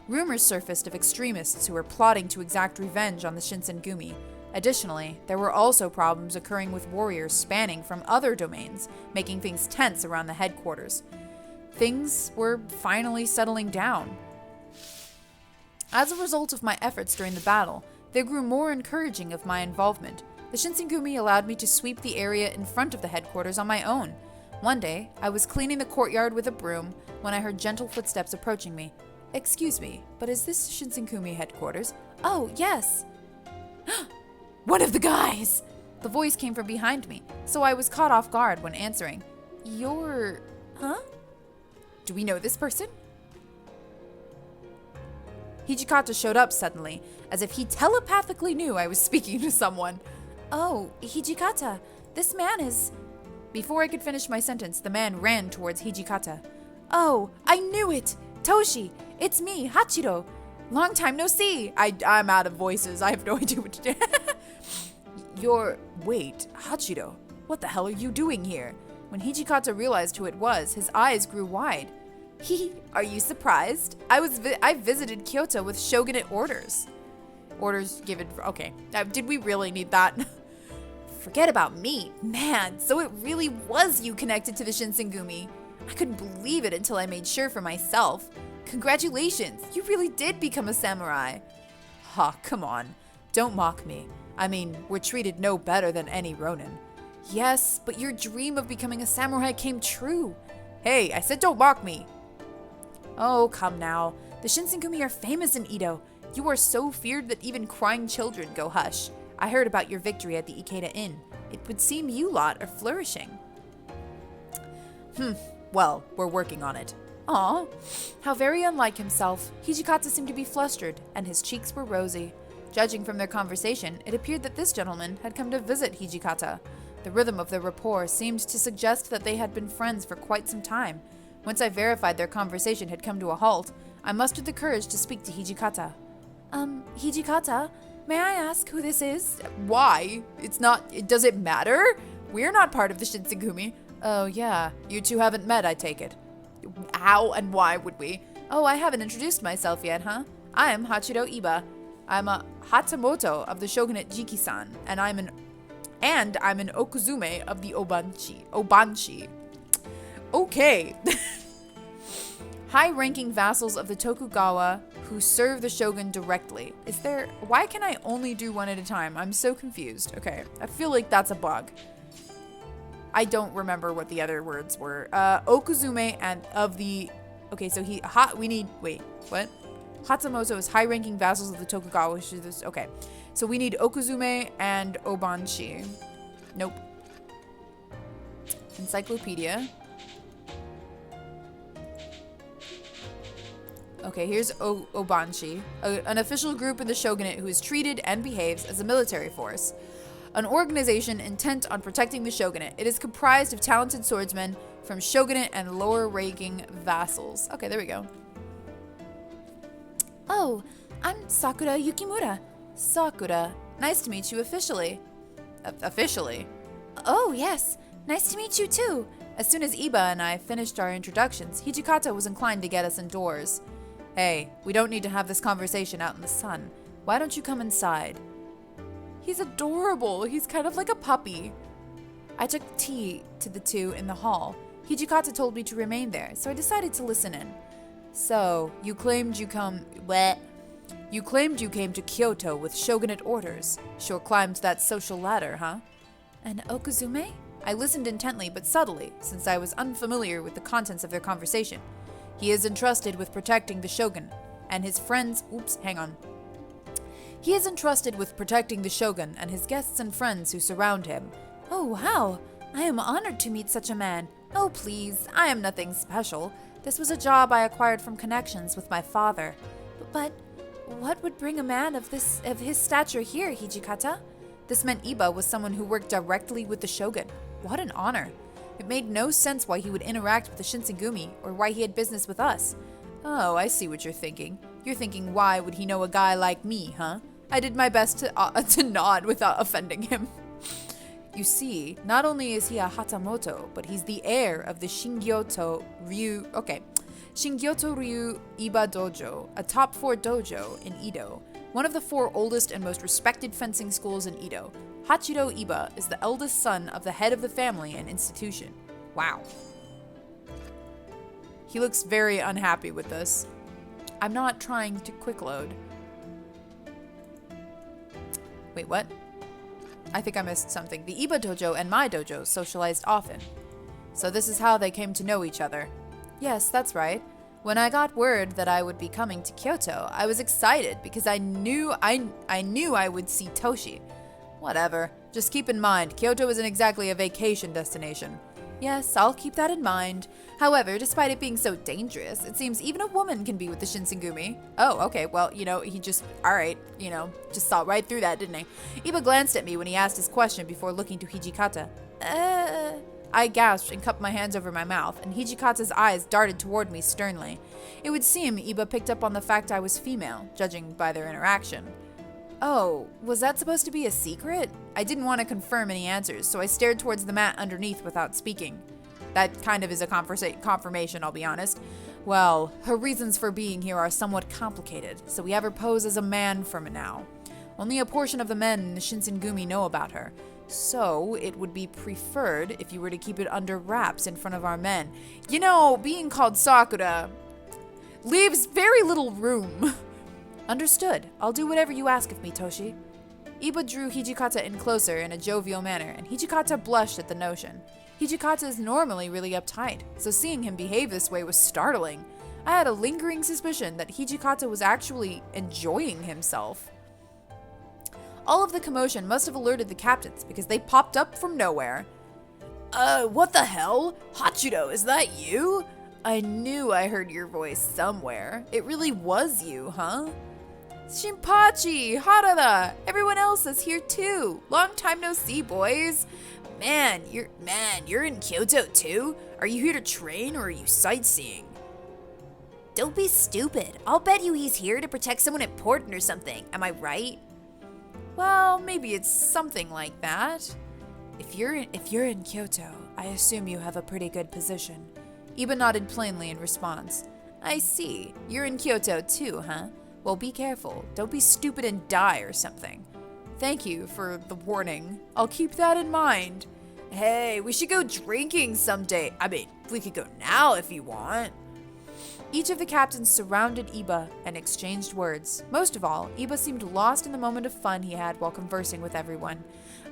Speaker 2: Rumors surfaced of extremists who were plotting to exact revenge on the Shinsengumi. Additionally, there were also problems occurring with warriors spanning from other domains, making things tense around the headquarters. Things were finally settling down. As a result of my efforts during the battle, they grew more encouraging of my involvement. The Shinsengumi allowed me to sweep the area in front of the headquarters on my own. One day, I was cleaning the courtyard with a broom when I heard gentle footsteps approaching me. "Excuse me, but is this Shinsengumi headquarters?" "Oh, yes." "One of the guys!" The voice came from behind me, so I was caught off guard when answering. "You're... huh? Do we know this person?" Hijikata showed up suddenly, as if he telepathically knew I was speaking to someone. "Oh, Hijikata, this man is..." Before I could finish my sentence, the man ran towards Hijikata. "Oh, I knew it! Toshi, it's me, Hachiro. Long time no see." I'm out of voices. I have no idea what to do. Wait, Hachiro, what the hell are you doing here? When Hijikata realized who it was, his eyes grew wide. Are you surprised? I visited Kyoto with shogunate orders. Orders given, okay. Did we really need that? Forget about me. Man, so it really was you connected to the Shinsengumi. I couldn't believe it until I made sure for myself. Congratulations, you really did become a samurai. Ha, come on. Don't mock me. I mean, we're treated no better than any ronin. Yes, but your dream of becoming a samurai came true. Hey, I said don't mock me. Oh, come now. The Shinsengumi are famous in Edo. You are so feared that even crying children go hush. I heard about your victory at the Ikeda Inn. It would seem you lot are flourishing. Well, we're working on it. Aw, how very unlike himself. Hijikata seemed to be flustered, and his cheeks were rosy. Judging from their conversation, it appeared that this gentleman had come to visit Hijikata. The rhythm of their rapport seemed to suggest that they had been friends for quite some time. Once I verified their conversation had come to a halt, I mustered the courage to speak to Hijikata. Hijikata, may I ask who this is? Why? Does it matter? We're not part of the Shinsengumi. Oh yeah, you two haven't met, I take it. How and why would we? Oh, I haven't introduced myself yet, huh? I am Hachiro Iba. I'm a Hatamoto of the shogunate Jikisan, and I'm an Okuzume of the Obanshi. Okay. High-ranking vassals of the Tokugawa who serve the shogun directly. Why can I only do one at a time? I'm so confused. Okay, I feel like that's a bug. I don't remember what the other words were. Okuzume and of the... Okay, so wait, what? Hatamoto is high-ranking vassals of the Tokugawa. Okay, so we need Okuzume and Obanshi. Nope. Encyclopedia. Okay, here's Obanshi, an official group in the shogunate who is treated and behaves as a military force. An organization intent on protecting the shogunate. It is comprised of talented swordsmen from shogunate and lower-ranking vassals. Okay, there we go. Oh, I'm Sakura Yukimura. Sakura, nice to meet you officially. Officially? Oh, yes. Nice to meet you, too. As soon as Iba and I finished our introductions, Hijikata was inclined to get us indoors. Hey, we don't need to have this conversation out in the sun. Why don't you come inside? He's adorable. He's kind of like a puppy. I took tea to the two in the hall. Hijikata told me to remain there, so I decided to listen in. So, you claimed you came to Kyoto with shogunate orders. Sure climbed that social ladder, huh? And Okuzume? I listened intently but subtly, since I was unfamiliar with the contents of their conversation. He is entrusted with protecting the shogun and his friends. He is entrusted with protecting the shogun and his guests and friends who surround him. Oh, wow! I am honored to meet such a man. Oh, please, I am nothing special. This was a job I acquired from connections with my father. But what would bring a man of his stature here, Hijikata? This meant Iba was someone who worked directly with the shogun. What an honor. It made no sense why he would interact with the Shinsengumi or why he had business with us. Oh, I see what you're thinking. You're thinking, why would he know a guy like me, huh? I did my best to nod without offending him. You see, not only is he a Hatamoto, but he's the heir of the Shingyoto Ryu Iba Dojo, a top 4 dojo in Edo, one of the 4 oldest and most respected fencing schools in Edo. Hachiro Iba is the eldest son of the head of the family and institution. Wow. He looks very unhappy with this. I'm not trying to quick load. Wait, what? I think I missed something. The Iba dojo and my dojo socialized often. So this is how they came to know each other. Yes, that's right. When I got word that I would be coming to Kyoto, I was excited because I knew I would see Toshi. Whatever. Just keep in mind, Kyoto isn't exactly a vacation destination. Yes, I'll keep that in mind. However, despite it being so dangerous, it seems even a woman can be with the Shinsengumi. Oh, okay, well, he just, alright, just saw right through that, didn't he? Iba glanced at me when he asked his question before looking to Hijikata. I gasped and cupped my hands over my mouth, and Hijikata's eyes darted toward me sternly. It would seem Iba picked up on the fact I was female, judging by their interaction. Oh, was that supposed to be a secret? I didn't want to confirm any answers, so I stared towards the mat underneath without speaking. That kind of is a confirmation, I'll be honest. Well, her reasons for being here are somewhat complicated, so we have her pose as a man for now. Only a portion of the men in the Shinsengumi know about her, so it would be preferred if you were to keep it under wraps in front of our men. Being called Sakura leaves very little room. Understood. I'll do whatever you ask of me, Toshi. Iba drew Hijikata in closer in a jovial manner, and Hijikata blushed at the notion. Hijikata is normally really uptight, so seeing him behave this way was startling. I had a lingering suspicion that Hijikata was actually enjoying himself. All of the commotion must have alerted the captains, because they popped up from nowhere. What the hell? Hachiro, is that you? I knew I heard your voice somewhere. It really was you, huh? Shinpachi, Harada, everyone else is here too. Long time no see, boys. Man, you're in Kyoto too? Are you here to train or are you sightseeing? Don't be stupid. I'll bet you he's here to protect someone important or something. Am I right? Well, maybe it's something like that. If you're in Kyoto, I assume you have a pretty good position. Iba nodded plainly in response. I see. You're in Kyoto too, huh? Well, be careful. Don't be stupid and die or something. Thank you for the warning. I'll keep that in mind. Hey, we should go drinking someday. I mean, we could go now if you want. Each of the captains surrounded Iba and exchanged words. Most of all, Iba seemed lost in the moment of fun he had while conversing with everyone.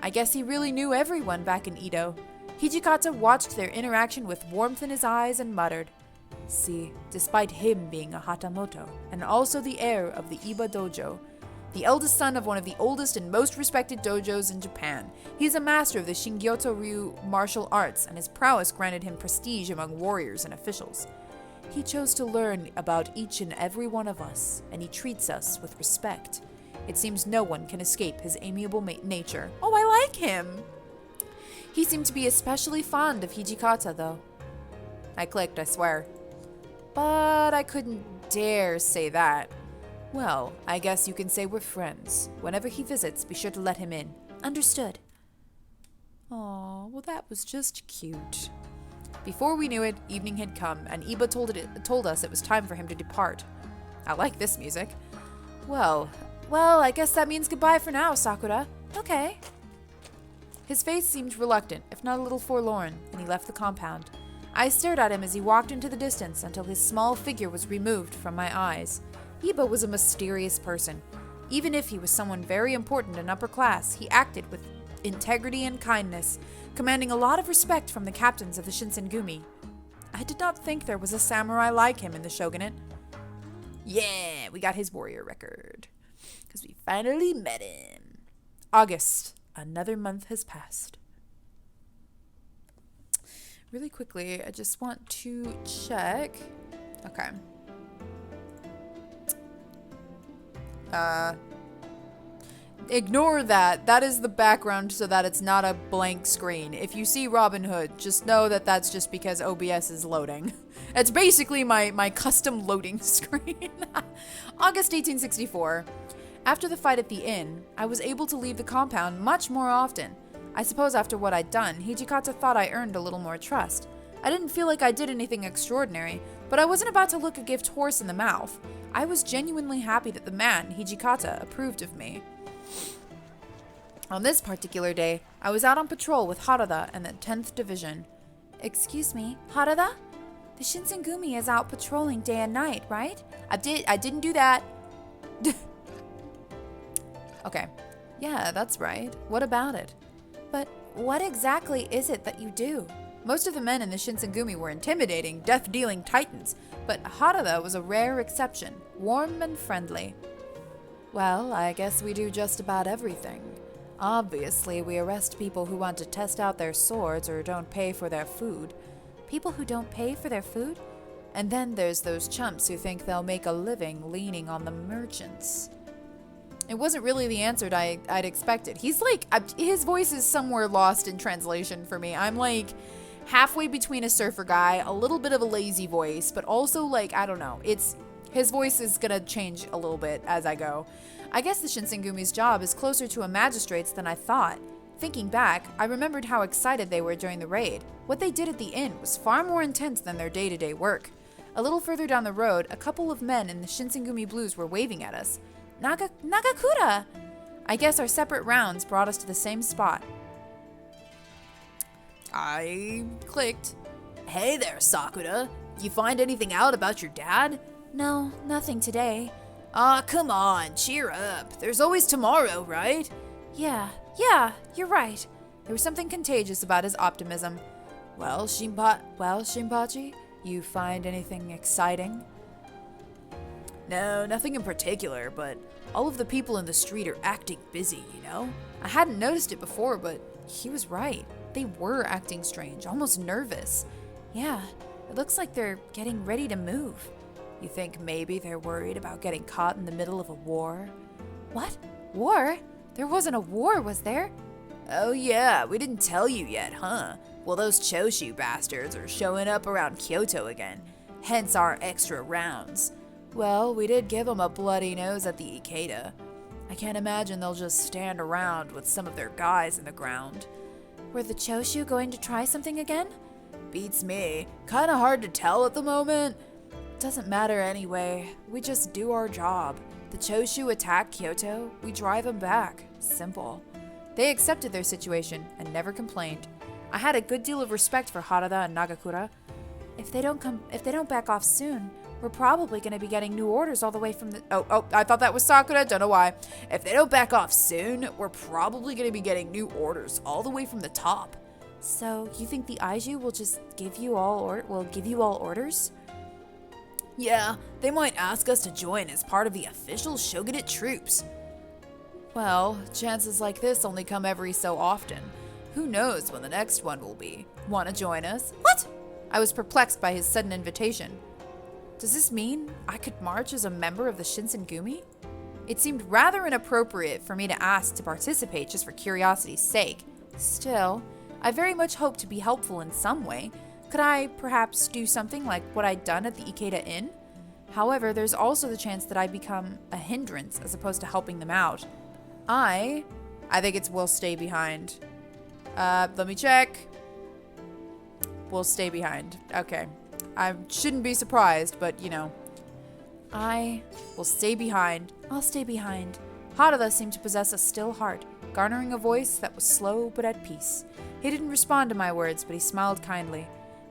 Speaker 2: I guess he really knew everyone back in Edo. Hijikata watched their interaction with warmth in his eyes and muttered, See, despite him being a Hatamoto, and also the heir of the Iba dojo, the eldest son of one of the oldest and most respected dojos in Japan, he is a master of the Shingyoto Ryu martial arts, and his prowess granted him prestige among warriors and officials. He chose to learn about each and every one of us, and he treats us with respect. It seems no one can escape his amiable nature. Oh, I like him! He seemed to be especially fond of Hijikata, though. I clicked, I swear. But I couldn't dare say that. Well, I guess you can say we're friends. Whenever he visits, be sure to let him in. Understood. Aw, well that was just cute. Before we knew it, evening had come, and Iba told us it was time for him to depart. I like this music. Well, I guess that means goodbye for now, Sakura. Okay. His face seemed reluctant, if not a little forlorn, and he left the compound. I stared at him as he walked into the distance until his small figure was removed from my eyes. Iba was a mysterious person. Even if he was someone very important and upper class, he acted with integrity and kindness, commanding a lot of respect from the captains of the Shinsengumi. I did not think there was a samurai like him in the shogunate. Yeah, we got his warrior record. Because we finally met him. August. Another month has passed. Really quickly, I just want to check. Okay. Ignore that. That is the background so that it's not a blank screen. If you see Robin Hood, just know that that's just because OBS is loading. It's basically my custom loading screen. August 1864. After the fight at the inn, I was able to leave the compound much more often. I suppose after what I'd done, Hijikata thought I earned a little more trust. I didn't feel like I did anything extraordinary, but I wasn't about to look a gift horse in the mouth. I was genuinely happy that the man, Hijikata, approved of me. On this particular day, I was out on patrol with Harada and the 10th Division. Excuse me, Harada? The Shinsengumi is out patrolling day and night, right? I didn't do that. Okay. Yeah, that's right. What about it? But what exactly is it that you do? Most of the men in the Shinsengumi were intimidating, death-dealing titans, but Harada was a rare exception, warm and friendly. Well, I guess we do just about everything. Obviously, we arrest people who want to test out their swords or don't pay for their food. People who don't pay for their food? And then there's those chumps who think they'll make a living leaning on the merchants. It wasn't really the answer I'd expected. He's like, his voice is somewhere lost in translation for me. I'm like halfway between a surfer guy, a little bit of a lazy voice, but also like, I don't know. His voice is gonna change a little bit as I go. I guess the Shinsengumi's job is closer to a magistrate's than I thought. Thinking back, I remembered how excited they were during the raid. What they did at the inn was far more intense than their day-to-day work. A little further down the road, a couple of men in the Shinsengumi blues were waving at us. Nagakura! I guess our separate rounds brought us to the same spot. I clicked. Hey there, Sakura. You find anything out about your dad? No, nothing today. Come on, cheer up. There's always tomorrow, right? Yeah, you're right. There was something contagious about his optimism. Well, Shinpachi, you find anything exciting? No, nothing in particular, but all of the people in the street are acting busy, you know? I hadn't noticed it before, but he was right. They were acting strange, almost nervous. Yeah, it looks like they're getting ready to move. You think maybe they're worried about getting caught in the middle of a war? What? War? There wasn't a war, was there? Oh yeah, we didn't tell you yet, huh? Well, those Choshu bastards are showing up around Kyoto again, hence our extra rounds. Well, we did give them a bloody nose at the Ikeda. I can't imagine they'll just stand around with some of their guys in the ground. Were the Choshu going to try something again? Beats me. Kinda hard to tell at the moment. Doesn't matter anyway. We just do our job. The Choshu attack Kyoto, we drive them back. Simple. They accepted their situation and never complained. I had a good deal of respect for Harada and Nagakura. If they don't back off soon, we're probably going to be getting new orders all the way from the... Oh, I thought that was Sakura. Don't know why. If they don't back off soon, we're probably going to be getting new orders all the way from the top. So, you think the Aiju will just give you all orders? Yeah, they might ask us to join as part of the official shogunate troops. Well, chances like this only come every so often. Who knows when the next one will be? Want to join us? What? I was perplexed by his sudden invitation. Does this mean I could march as a member of the Shinsengumi? It seemed rather inappropriate for me to ask to participate just for curiosity's sake. Still, I very much hope to be helpful in some way. Could I perhaps do something like what I'd done at the Ikeda Inn? However, there's also the chance that I become a hindrance as opposed to helping them out. I think it's we'll stay behind. Let me check. We'll stay behind. Okay. I shouldn't be surprised, but you know. I will stay behind. I'll stay behind. Harada seemed to possess a still heart, garnering a voice that was slow but at peace. He didn't respond to my words, but he smiled kindly.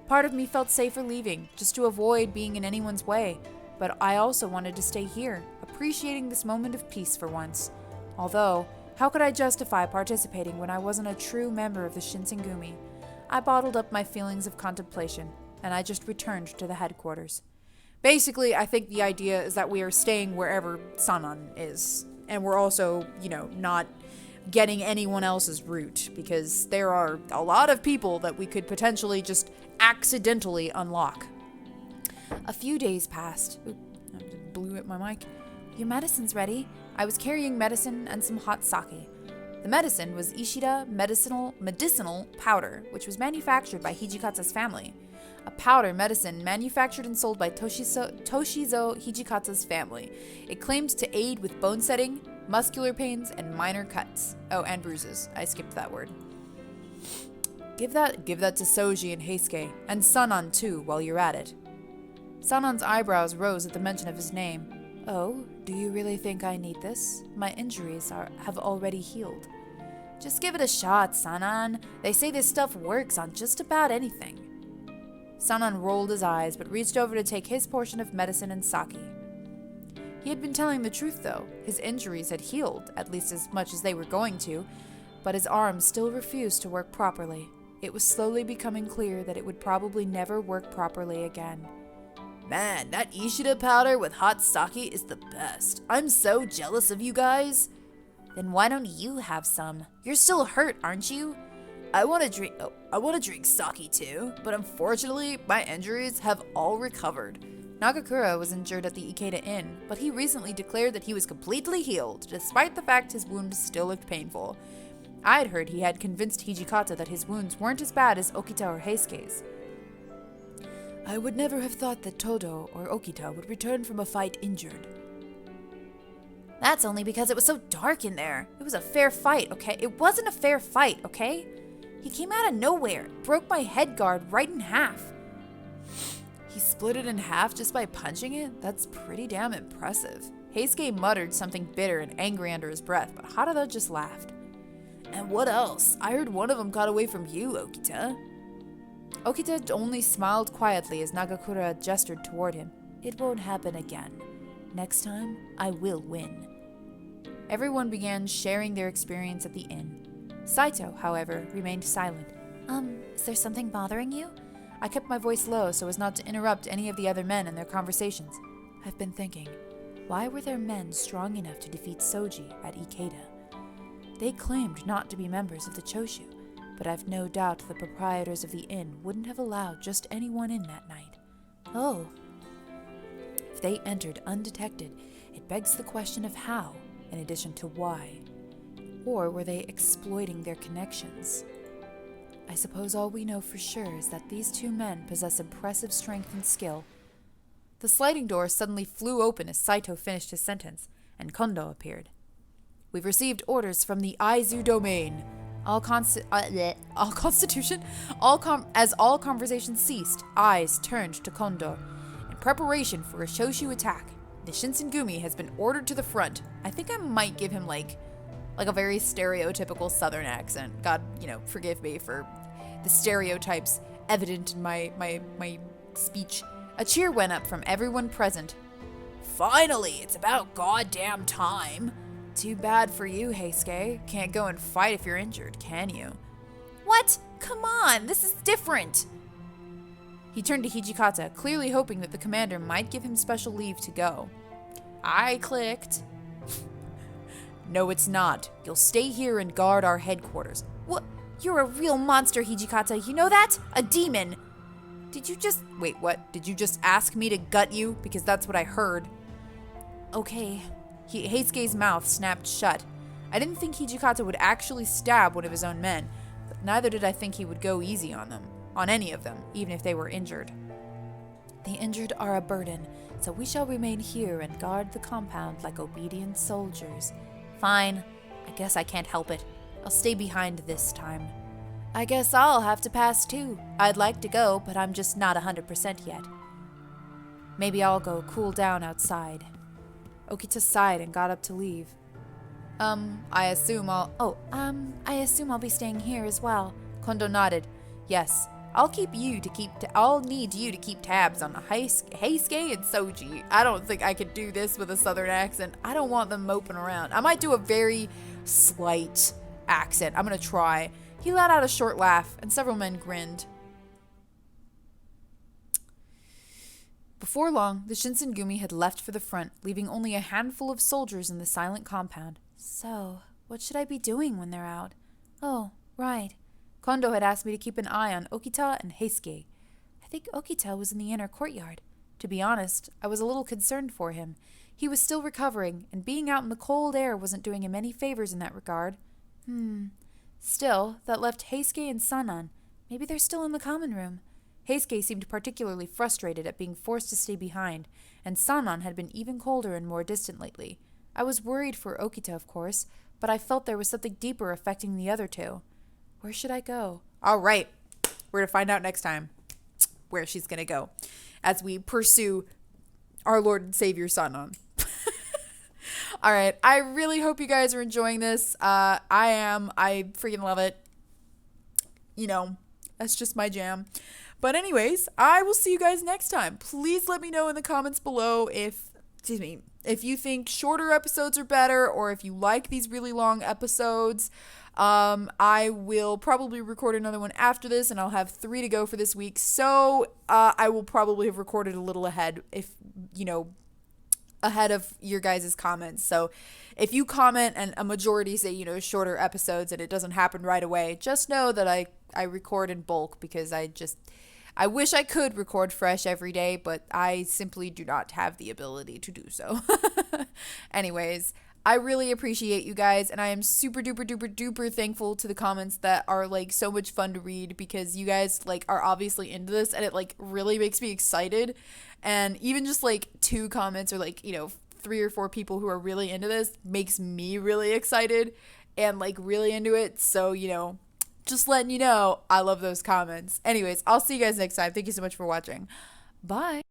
Speaker 2: Part of me felt safer leaving, just to avoid being in anyone's way, but I also wanted to stay here, appreciating this moment of peace for once. Although,
Speaker 1: How could I justify participating when I wasn't a true member of the Shinsengumi? I bottled up my feelings of contemplation, and I just returned to the headquarters. Basically, I think the idea is that we are staying wherever Sanan is, and we're also, not getting anyone else's route, because there are a lot of people that we could potentially just accidentally unlock. A few days passed. Oop, I blew at my mic. Your medicine's ready. I was carrying medicine and some hot sake. The medicine was Ishida medicinal powder, which was manufactured by Hijikata's family. A powder medicine manufactured and sold by Toshizo Hijikata's family. It claimed to aid with bone setting, muscular pains, and minor cuts. Oh, and bruises. I skipped that word. Give that to Soji and Heisuke, and Sanan too, while you're at it. Sanan's eyebrows rose at the mention of his name. Oh, do you really think I need this? My injuries have already healed. Just give it a shot, Sanan. They say this stuff works on just about anything. Sanan rolled his eyes, but reached over to take his portion of medicine and sake. He had been telling the truth, though. His injuries had healed, at least as much as they were going to, but his arms still refused to work properly. It was slowly becoming clear that it would probably never work properly again. Man, that Ishida powder with hot sake is the best. I'm so jealous of you guys. Then why don't you have some? You're still hurt, aren't you? I want to drink sake too, but unfortunately, my injuries have all recovered. Nagakura was injured at the Ikeda Inn, but he recently declared that he was completely healed, despite the fact his wounds still looked painful. I'd heard he had convinced Hijikata that his wounds weren't as bad as Okita or Heisuke's. I would never have thought that Todo or Okita would return from a fight injured. That's only because it was so dark in there. It was a fair fight, okay? It wasn't a fair fight, okay? He came out of nowhere, broke my head guard right in half. He split it in half just by punching it? That's pretty damn impressive. Heisuke muttered something bitter and angry under his breath, but Harada just laughed. And what else? I heard one of them got away from you, Okita. Okita only smiled quietly as Nagakura gestured toward him. It won't happen again. Next time, I will win. Everyone began sharing their experience at the inn. Saito, however, remained silent. Is there something bothering you? I kept my voice low so as not to interrupt any of the other men in their conversations. I've been thinking, why were there men strong enough to defeat Soji at Ikeda? They claimed not to be members of the Choshu, but I've no doubt the proprietors of the inn wouldn't have allowed just anyone in that night. Oh. If they entered undetected, it begs the question of how, in addition to why. Or were they exploiting their connections? I suppose all we know for sure is that these two men possess impressive strength and skill. The sliding door suddenly flew open as Saito finished his sentence, and Kondo appeared. We've received orders from the Aizu domain. As all conversation ceased, eyes turned to Kondo. In preparation for a Shoshu attack, the Shinsengumi has been ordered to the front. I think I might give him like a very stereotypical southern accent. God, forgive me for the stereotypes evident in my speech. A cheer went up from everyone present. Finally, it's about goddamn time. Too bad for you, Heisuke. Can't go and fight if you're injured, can you? What? Come on, this is different. He turned to Hijikata, clearly hoping that the commander might give him special leave to go. I clicked. No, it's not. You'll stay here and guard our headquarters. What? You're a real monster, Hijikata. You know that? A demon. Wait, what? Did you just ask me to gut you? Because that's what I heard. Okay. Heisuke's mouth snapped shut. I didn't think Hijikata would actually stab one of his own men, but neither did I think he would go easy on them. On any of them, even if they were injured. The injured are a burden, so we shall remain here and guard the compound like obedient soldiers. Fine. I guess I can't help it. I'll stay behind this time. I guess I'll have to pass too. I'd like to go, but I'm just not 100% yet. Maybe I'll go cool down outside. Okita sighed and got up to leave. I assume I'll be staying here as well. Kondo nodded. Yes, I'll need you to keep tabs on Heisuke and Soji. I don't think I could do this with a southern accent. I don't want them moping around. I might do a very
Speaker 2: slight accent. I'm gonna try. He let out a short laugh, and several men grinned. Before long, the Shinsengumi had left for the front, leaving only a handful of soldiers in the silent compound. So, what should I be doing when they're out? Oh, right. Kondo had asked me to keep an eye on Okita and Heisuke. I think Okita was in the inner courtyard. To be honest, I was a little concerned for him. He was still recovering, and being out in the cold air wasn't doing him any favors in that regard. Still, that left Heisuke and Sanan. Maybe they're still in the common room. Heisuke seemed particularly frustrated at being forced to stay behind, and Sanan had been even colder and more distant lately. I was worried for Okita, of course, but I felt there was something deeper affecting the other two. Where should I go? All right. We're going to find out next time where she's going to go as we pursue our Lord and Savior Sanan. All right. I really hope you guys are enjoying this. I am. I freaking love it. You know, that's just my jam. But anyways, I will see you guys next time. Please let me know in the comments below if you think shorter episodes are better or if you like these really long episodes. I will probably record another one after this, and I'll have 3 to go for this week. So I will probably have recorded a little ahead ahead of your guys' comments. So if you comment and a majority say, shorter episodes and it doesn't happen right away, just know that I record in bulk because I wish I could record fresh every day, but I simply do not have the ability to do so. Anyways, I really appreciate you guys, and I am super duper duper duper thankful to the comments that are so much fun to read because you guys are obviously into this, and it really makes me excited. And even just 2 comments or 3 or 4 people who are really into this makes me really excited and really into it. So, just letting you know, I love those comments. Anyways, I'll see you guys next time. Thank you so much for watching. Bye.